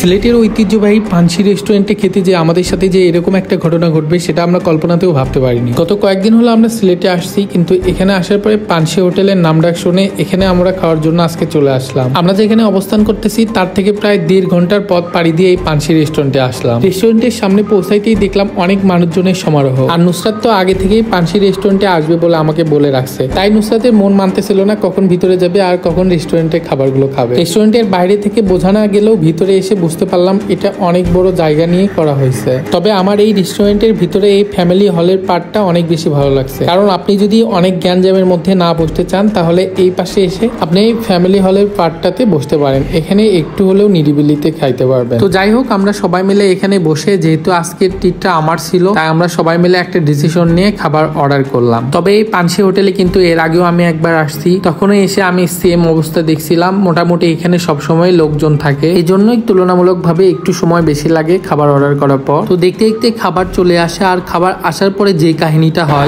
সিলেটের ঐতিহ্যবাহী পানসি রেস্টুরেন্টে খেতে যে আমাদের সাথে যে এরকম একটা ঘটনা ঘটবে সেটা আমরা কল্পনাতেও ভাবতে পারিনি। গত কয়েকদিন হলো আমরা সিলেটে আসছি, কিন্তু এখানে আসার পরে পানসি হোটেলের নাম ডাক শুনে এখানে আমরা খাওয়ার জন্য আজকে চলে আসলাম। আমরা যেখানে অবস্থান করতেছি তার থেকে প্রায় 1.5 ঘন্টার পথ পাড়ি দিয়ে এই পানসি রেস্টুরেন্টে আসলাম। রেস্টুরেন্টের সামনে পৌঁছাইতেই দেখলাম অনেক মানুষজনের সমারোহ। আর নুসরাত তো আগে থেকেই পানসি রেস্টুরেন্টে আসবে বলে আমাকে বলে রাখছে, তাই নুসরাতের মন মানতেছিল না কখন ভিতরে যাবে আর কখন রেস্টুরেন্টের খাবারগুলো খাবে। রেস্টুরেন্টের বাইরে থেকে বোঝা না গেলেও ভিতরে এসে বুঝতে পারলাম এটা অনেক বড় জায়গা নিয়ে করা হয়েছে। তবে আমার এই রেস্টুরেন্টের ভিতরে এই ফ্যামিলি হলের পার্টটা অনেক বেশি ভালো লাগছে, কারণ আপনি যদি অনেক গ্যাঞ্জামের মধ্যে না বসতে চান তাহলে এই পাশে এসে আপনি এই ফ্যামিলি হলের পার্টটাতে বসতে পারেন। এখানে একটু হলেও নিরিবিলিতে খাইতে পারবেন। তো যাই হোক, আমরা সবাই মিলে এখানে বসে, যেহেতু আজকের ট্রিটটা আমার ছিল, তাই আমরা সবাই মিলে একটা ডিসিশন নিয়ে খাবার অর্ডার করলাম। তবে এই পানসি হোটেলে কিন্তু এর আগেও আমি একবার আসছি, তখনও এসে আমি সেম অবস্থা দেখছিলাম। মোটামুটি এখানে সবসময় লোকজন থাকে, এই জন্যই তুলনামূলকভাবে একটু সময় বেশি লাগে খাবার অর্ডার করার পর। তো দেখতে দেখতে খাবার চলে আসে, আর খাবার আসার পরে যে কাহিনীটা হয়,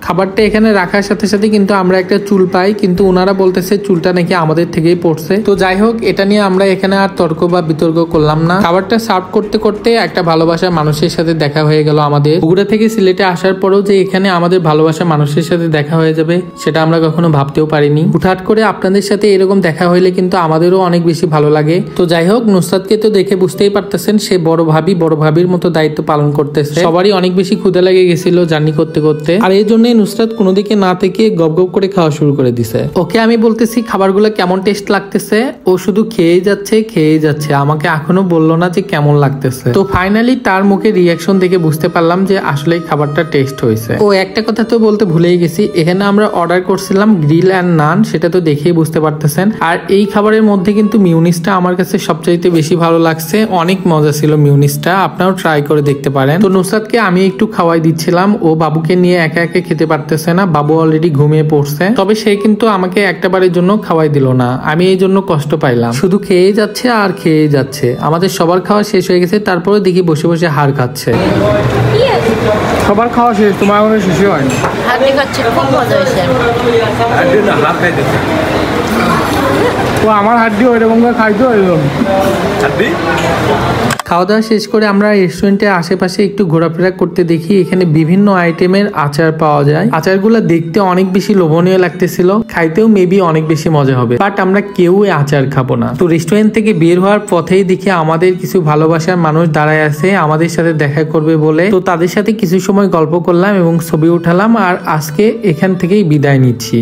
খাবারটা এখানে রাখার সাথে সাথে কিন্তু আমরা একটা চুল পাই, কিন্তু ওনারা বলতেছে চুলটা নাকি আমাদের থেকেই পড়ছে। তো যাই হোক, এটা নিয়ে আমরা এখানে আর তর্ক বা বিতর্ক করলাম না। খাবারটা সার্ভ করতে করতে একটা ভালোবাসার মানুষের সাথে দেখা হয়ে গেল আমাদের। বগুড়া থেকে সিলেটে আসার পরেও যে এখানে আমাদের ভালোবাসার মানুষের সাথে দেখা হয়ে যাবে সেটা আমরা কখনো ভাবতেও পারিনি। হুটহাট করে আপনাদের সাথে এরকম দেখা হইলে কিন্তু আমাদেরও অনেক বেশি ভালো লাগে। তো যাই হোক, নুসরাতকে তো দেখে বুঝতেই পারতেছেন সে বড় ভাবির মতো দায়িত্ব পালন করতেছে। সবারই অনেক বেশি ক্ষুধা লেগে গেছিল জার্নি করতে করতে, আর এই জন্য নুসরাত কোনো দিকে না থেকে গপ গপ করে খাওয়া শুরু করে দিছে। ওকে আমি বলতেছি খাবারগুলো কেমন টেস্ট লাগতেছে, ও শুধু খেয়েই যাচ্ছে, আমাকে এখনো বললো না যে কেমন লাগতেছে। তো ফাইনালি তার মুখে রিয়াকশন দেখে বুঝতে পারলাম যে আসলে খাবারটা টেস্ট হয়েছে। ও একটা কথা তো বলতে ভুলেই গেছি, এখানে আমরা অর্ডার করছিলাম গ্রিল অ্যান্ড নান, সেটা তো দেখেই বুঝতে পারতেছেন। আর এই খাবারের মধ্যে কিন্তু মিউনিসটা আমার কাছে সবচাইতে বেশি ভালো লাগছে, অনেক মজা ছিল মিউনিসটা, আপনারাও ট্রাই করে দেখতে পারেন। তো নুসরাতকে আমি একটু খাওয়াই দিচ্ছিলাম, ও বাবুকে নিয়ে একা একা খেতে পারতেছে না, বাবু অলরেডি ঘুমিয়ে পড়ছে। তবে সে কিন্তু আমাকে একটাবারের জন্য খাওয়াই দিল না, আমি এই জন্য কষ্ট পাইলাম। শুধু খেয়ে যাচ্ছে আর খেয়ে যাচ্ছে। আমাদের সবার খাওয়া শেষ হয়ে গেছে, তারপরে দেখি বসে বসে হাড় খাচ্ছে। সবার খাওয়া শেষ, তোমার এখনো শেষই হয়নি। ও আমার হাড্ডি ওইরকম করে খাইতো খাওয়া দাওয়া শেষ করে আমরা রেস্টুরেন্টের আশেপাশে একটু ঘোরাফেরা করতে দেখি এখানে বিভিন্ন আইটেমের আচার পাওয়া যায়। আচারগুলো দেখতে অনেক বেশি লোভনীয় লাগতেছিল, খাইতেও মেবি অনেক বেশি মজা হবে, বাট আমরা কেউ আচার খাবো না। তো রেস্টুরেন্ট থেকে বের হওয়ার পথেই দেখি আমাদের কিছু ভালোবাসার মানুষ দাঁড়ায় আছে আমাদের সাথে দেখা করবে বলে। তো তাদের সাথে কিছু সময় গল্প করলাম এবং ছবি উঠালাম, আর আজকে এখান থেকেই বিদায় নিচ্ছি।